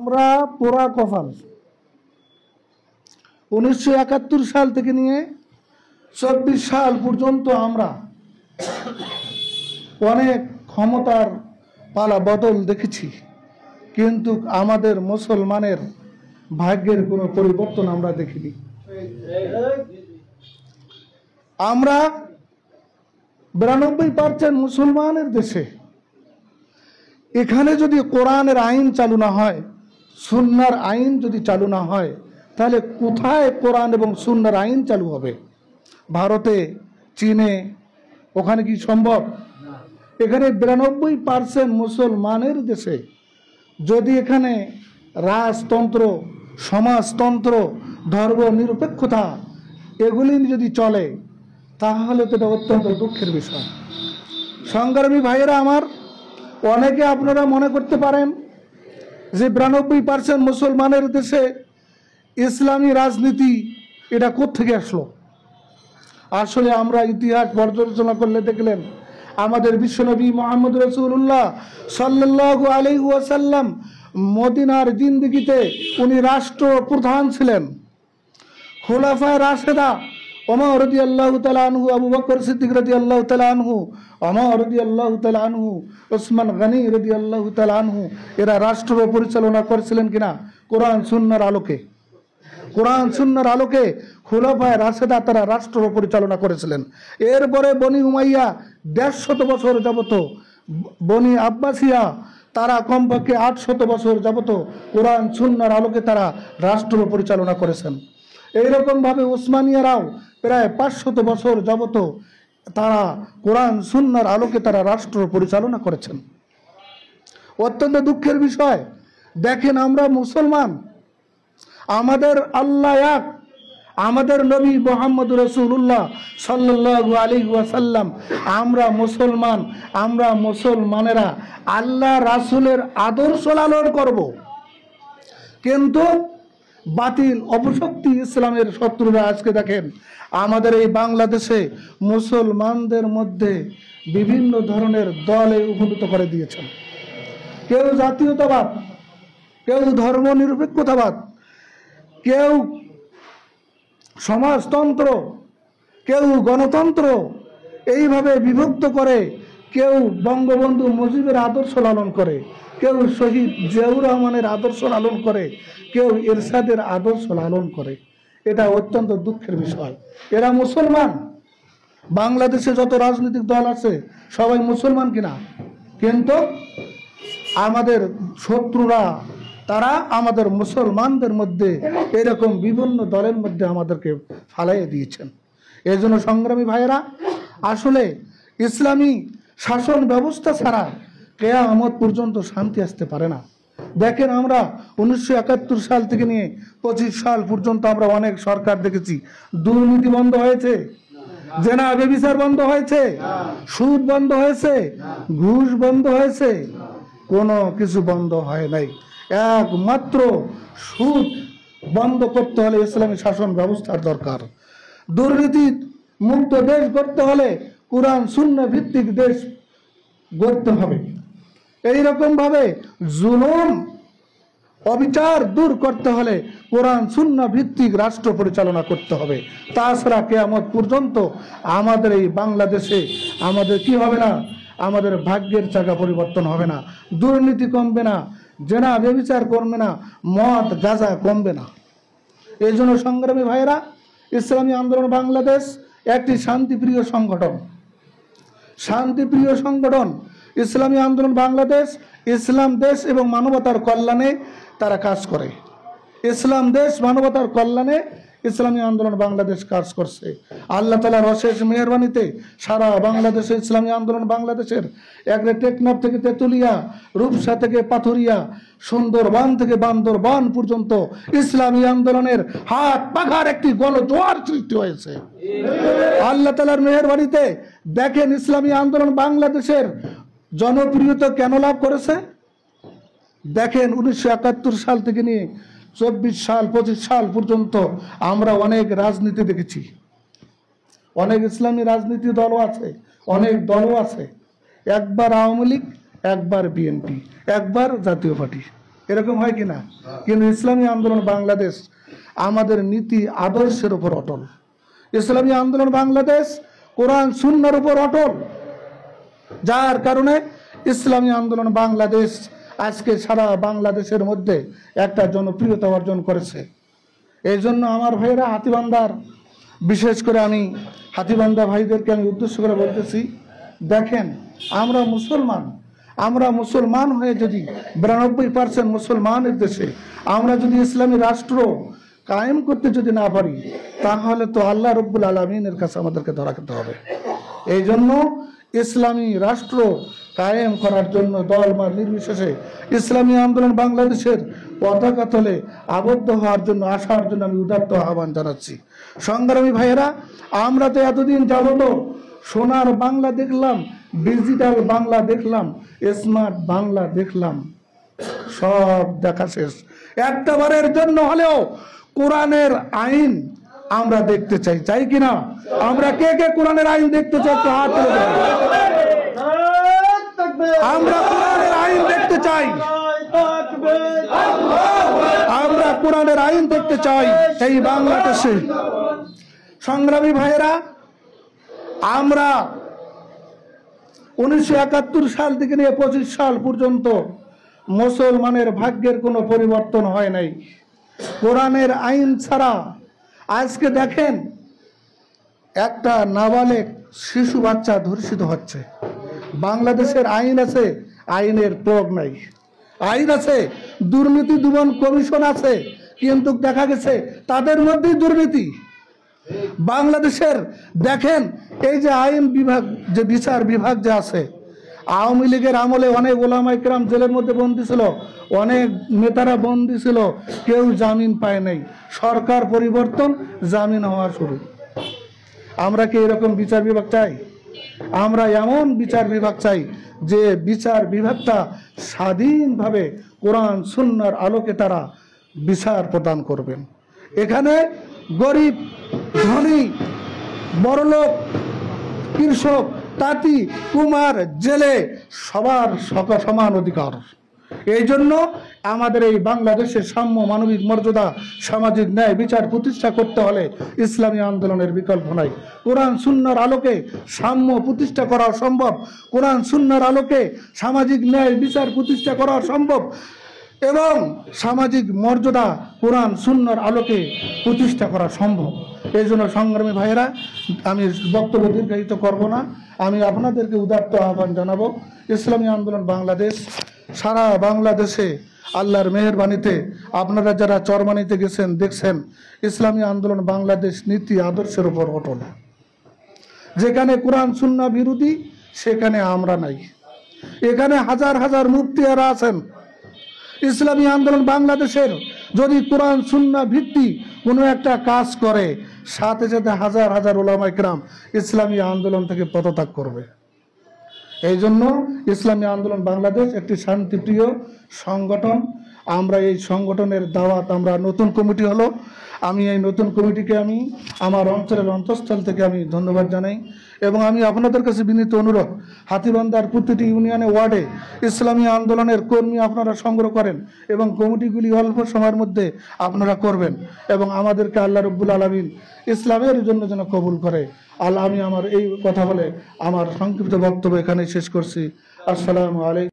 আমরা পোড়া কপাল। 1971 সাল থেকে নিয়ে 24 সাল পর্যন্ত আমরা অনেক ক্ষমতার পালা বদল দেখেছি, কিন্তু আমাদের মুসলমানের ভাগ্যের কোনো পরিবর্তন আমরা দেখিনি। আমরা 92% মুসলমানের দেশে, এখানে যদি কোরআনের আইন চালু না হয়, সুন্নাহর আইন যদি চালু না হয়, তাহলে কোথায় কোরআন এবং সুন্নাহর আইন চালু হবে? ভারতে, চীনে, ওখানে কি সম্ভব? এখানে 92% মুসলমানের দেশে যদি এখানে রাজতন্ত্র, সমাজতন্ত্র, ধর্ম নিরপেক্ষতা এগুলি যদি চলে, তাহলে তো এটা অত্যন্ত দুঃখের বিষয়। সংগ্রামী ভাইয়েরা আমার, অনেকে আপনারা মনে করতে পারেন যে 92% মুসলমানের দেশে ইসলামী রাজনীতি এটা কোত্থেকে আসলো। আসলে আমরা ইতিহাস পর্যালোচনা করলে দেখলেন আমাদের বিশ্বনবী মুহাম্মদ রাসূলুল্লাহ সাল্লাল্লাহু আলাইহি ওয়াসাল্লাম মদিনার জিন্দেগিতে উনি রাষ্ট্রপ্রধান ছিলেন। খুলাফায়ে রাশেদা ওমর রাদিয়াল্লাহু তাআলা আনহু, আবু বকর সিদ্দিক রাদিয়াল্লাহু তাআলা আনহু, ওমর রাদিয়াল্লাহু তাআলা আনহু, ওসমান গনি রাদিয়াল্লাহু তাআলা আনহু, এরা রাষ্ট্র পরিচালনা করেছিলেন কিনা কোরআন সুন্নাহর আলোকে? কোরআন সুন্নাহর আলোকে খুলাফায়ে রাশেদা তারা রাষ্ট্র পরিচালনা করেছিলেন। এরপরে বনি উমাইয়া 150 বছর যাবত, বনি আব্বাসিয়া তারা কমপক্ষে 800 বছর যাবত কোরআন সুন্নাহর আলোকে তারা রাষ্ট্র পরিচালনা করেছেন। এইরকমভাবে উসমানিয়ারাও প্রায় 500 বছর যাবত তারা কোরআন সুন্নাহর আলোকে তারা রাষ্ট্র পরিচালনা করেছেন। অত্যন্ত দুঃখের বিষয়, দেখেন আমরা মুসলমান, আমাদের আল্লাহ এক, আমাদের নবী মুহাম্মদ রাসূলুল্লাহ সাল্লাল্লাহু আলাইহি ওয়াসাল্লাম, আমরা মুসলমান, আমরা মুসলমানেরা আল্লাহ রাসূলের আদর্শ লালন করব, কিন্তু বাতিল অপশক্তি ইসলামের শত্রুরা আজকে দেখেন আমাদের এই বাংলাদেশে মুসলমানদের মধ্যে বিভিন্ন ধরনের দলে উপনীত করে দিয়েছেন। কেউ জাতীয়তাবাদ, কেউ ধর্ম নিরপেক্ষতাবাদ, কেউ সমাজতন্ত্র, কেউ গণতন্ত্র, এইভাবে বিভক্ত করে। কেউ বঙ্গবন্ধু মুজিবের আদর্শ লালন করে, কেউ শহীদ জিয়াউর রহমানের আদর্শ লালন করে, কেউ এরশাদের আদর্শ লালন করে। এটা অত্যন্ত দুঃখের বিষয়। এরা মুসলমান। বাংলাদেশে যত রাজনৈতিক দল আছে সবাই মুসলমান কিনা, কিন্তু আমাদের শত্রুরা তারা আমাদের মুসলমানদের মধ্যে এরকম বিভিন্ন দলের মধ্যে আমাদেরকে ফালাইয়ে দিয়েছেন। এই জন্য সংগ্রামী ভাইয়েরা, আসলে ইসলামী শাসন ব্যবস্থা ছাড়া কিয়ামত পর্যন্ত শান্তি আসতে পারে না। দেখেন আমরা 1971 সাল থেকে নিয়ে 25 সাল পর্যন্ত আমরা অনেক সরকার দেখেছি। দুর্নীতি বন্ধ হয়েছে, জেনা ব্যভিচার বন্ধ হয়েছে, সুদ বন্ধ হয়েছে, ঘুষ বন্ধ হয়েছে, কোনো কিছু বন্ধ হয় নাই। একমাত্র সুদ বন্ধ করতে হলে ইসলামী শাসন ব্যবস্থার দরকার। দুর্নীতি মুক্ত দেশ গড়তে হলে কোরআন সুন্নাহ ভিত্তিক দেশ গড়তে হবে। এইরকম ভাবে জুলুম অবিচার দূর করতে হলে কোরআন সুন্নাহ ভিত্তিক রাষ্ট্র পরিচালনা করতে হবে। তাছাড়া কিয়ামত পর্যন্ত আমাদের এই বাংলাদেশে আমাদের কি হবে না, আমাদের ভাগ্যের চাকা পরিবর্তন হবে না, দুর্নীতি কমবে না, জেনা ব্যভিচার কমবে না, মদ গাঁজা কমবে না। এই জন্য সংগ্রামী ভাইয়েরা, ইসলামী আন্দোলন বাংলাদেশ একটি শান্তিপ্রিয় সংগঠন। শান্তিপ্রিয় সংগঠন ইসলামী আন্দোলন বাংলাদেশ ইসলাম দেশ এবং মানবতার কল্যাণে তারা কাজ করে। ইসলাম দেশ মানবতার কল্যাণে ইসলামী আন্দোলন বাংলাদেশ কাজ করছে। আল্লাহ তাআলার অশেষ মেহেরবানিতে সারা বাংলাদেশে ইসলামী আন্দোলন বাংলাদেশের একরে টেকনাফ থেকে তেতুলিয়া, রূপসা থেকে পাথুরিয়া, সুন্দরবন থেকে বান্দরবান পর্যন্ত ইসলামী আন্দোলনের হাত পাখার একটি গণজোয়ার সৃষ্টি হয়েছে। আল্লাহ তাআলার মেহেরবানিতে দেখেন ইসলামী আন্দোলন বাংলাদেশের জনপ্রিয়তা কেন লাভ করেছে। দেখেন 1971 সাল থেকে নিয়ে 24 সাল 25 সাল পর্যন্ত আমরা অনেক রাজনীতি দেখেছি, অনেক ইসলামী রাজনীতি দলও আছে, অনেক দলও আছে। একবার আওয়ামী লীগ, একবার বিএনপি, একবার জাতীয় পার্টি। এরকম হয় কিনা? কিন্তু ইসলামী আন্দোলন বাংলাদেশ আমাদের নীতি আদর্শের উপর অটল। ইসলামী আন্দোলন বাংলাদেশ কোরআন সুন্নাহর উপর অটল, যার কারণে ইসলামী আন্দোলন বাংলাদেশ আজকে সারা বাংলাদেশের মধ্যে একটা জনপ্রিয়তা অর্জন করেছে। এই জন্য আমার ভাইয়েরা হাতীবান্ধার, বিশেষ করে আমি হাতীবান্ধা ভাইদেরকে আমি উদ্দেশ্য করে বলতেছি, দেখেন আমরা মুসলমান হয়ে যদি 92% মুসলমানের দেশে আমরা যদি ইসলামী রাষ্ট্র কায়েম করতে যদি না পারি, তাহলে তো আল্লাহ রব্বুল আলামিনের কাছে আমাদেরকে ধরা খেতে হবে। এই জন্য ইসলামী রাষ্ট্র কায়েম করার জন্য দলমত নির্বিশেষে ইসলামী আন্দোলন বাংলাদেশের পতাকা তলে আবদ্ধ হওয়ার জন্য, আসার জন্য আমি উদাত্ত আহ্বান জানাচ্ছি। সংগ্রামী ভাইয়েরা, আমরা তো এতদিন যাবত সোনার বাংলা দেখলাম, ডিজিটাল বাংলা দেখলাম, স্মার্ট বাংলা দেখলাম, সব দেখা শেষ। একটা বারের জন্য হলেও কোরআনের আইন আমরা দেখতে চাই, চাই কিনা? আমরা কে কে কোরআনের আইন দেখতে চাই? একটু হাত তুলে দেন। আমরা কোরআনের আইন দেখতে চাই, আমরা কোরআনের আইন দেখতে চাই এই বাংলাদেশে। সংগ্রামী ভাইয়েরা, আমরা 1971 সাল থেকে নিয়ে 25 সাল পর্যন্ত মুসলমানের ভাগ্যের কোনো পরিবর্তন হয় নাই কোরআনের আইন ছাড়া। আজকে দেখেন, একটা নাবালেগ শিশু বাচ্চা ধর্ষিত হচ্ছে। বাংলাদেশের আইন আছে, আইনের প্রয়োগ নাই। আইন আছে, দুর্নীতি দমন কমিশন আছে, কিন্তু দেখা গেছে তাদের মধ্যেই দুর্নীতি। বাংলাদেশের দেখেন, এই যে আইন বিভাগ, যে বিচার বিভাগ যে আছে, আওয়ামী লীগের আমলে অনেক ওলামায়ে কেরাম জেলের মধ্যে বন্দী ছিল, অনেক নেতারা বন্দী ছিল, কেউ জামিন পায় নাই। সরকার পরিবর্তন, জামিন হওয়া শুরু। আমরা কি এরকম বিচার বিভাগ চাই? আমরা এমন বিচার বিভাগ চাই যে বিচার বিভাগটা স্বাধীনভাবে কোরআন সুন্নাহর আলোকে তারা বিচার প্রদান করবেন। এখানে গরিব, ধনী, বড়লোক, কৃষক, তাঁতি, কুমার, জেলে সবার সমান অধিকার। এই জন্য আমাদের এই বাংলাদেশে সাম্য, মানবিক মর্যাদা, সামাজিক ন্যায় বিচার প্রতিষ্ঠা করতে হলে ইসলামী আন্দোলনের বিকল্প নাই। কোরআন সুন্নাহর আলোকে সাম্য প্রতিষ্ঠা করা সম্ভব, কোরআন সুন্নাহর আলোকে সামাজিক ন্যায় বিচার প্রতিষ্ঠা করা সম্ভব, এবং সামাজিক মর্যাদা কোরআন সুন্নাহর আলোকে প্রতিষ্ঠা করা সম্ভব। এই জন্য সংগ্রামী ভাইয়েরা, আমি বক্তব্য দীর্ঘায়িত করব না, আমি আপনাদেরকে উদাত্ত আহ্বান জানাবো। ইসলামী আন্দোলন বাংলাদেশ সারা বাংলাদেশে আল্লাহর মেহেরবানিতে আপনারা যারা চরমানিতে গেছেন দেখছেন, ইসলামী আন্দোলন বাংলাদেশ নীতি আদর্শের উপর অটল। যেখানে কোরআন সুন্নাহ বিরোধী, সেখানে আমরা নাই। এখানে হাজার হাজার মুফতিয়ারা আছেন। ইসলামী আন্দোলন বাংলাদেশের যদি কোরআন সুন্নাহ ভিত্তি কোনো একটা কাজ করে, সাথে সাথে হাজার হাজার উলামায়ে কেরাম ইসলামী আন্দোলন থেকে পদত্যাগ করবে। এই জন্য ইসলামী আন্দোলন বাংলাদেশ একটি শান্তিপ্রিয় সংগঠন। আমরা এই সংগঠনের দাওয়াত, আমরা নতুন কমিটি হলো, আমি এই নতুন কমিটিকে আমি আমার অঞ্চলের অন্তঃস্থল থেকে আমি ধন্যবাদ জানাই। এবং আমি আপনাদের কাছে বিনীত অনুরোধ, হাতীবান্ধার প্রতিটি ইউনিয়নে, ওয়ার্ডে ইসলামী আন্দোলনের কর্মী আপনারা সংগ্রহ করেন এবং কমিটিগুলি অল্প সময়ের মধ্যে আপনারা করবেন, এবং আমাদেরকে আল্লাহ রব্বুল আলামিন ইসলামের জন্য যেন কবুল করে। আল্লাহ, আমি আমার এই কথা বলে আমার সংক্ষিপ্ত বক্তব্য এখানে শেষ করছি। আসসালামু আলাইকুম।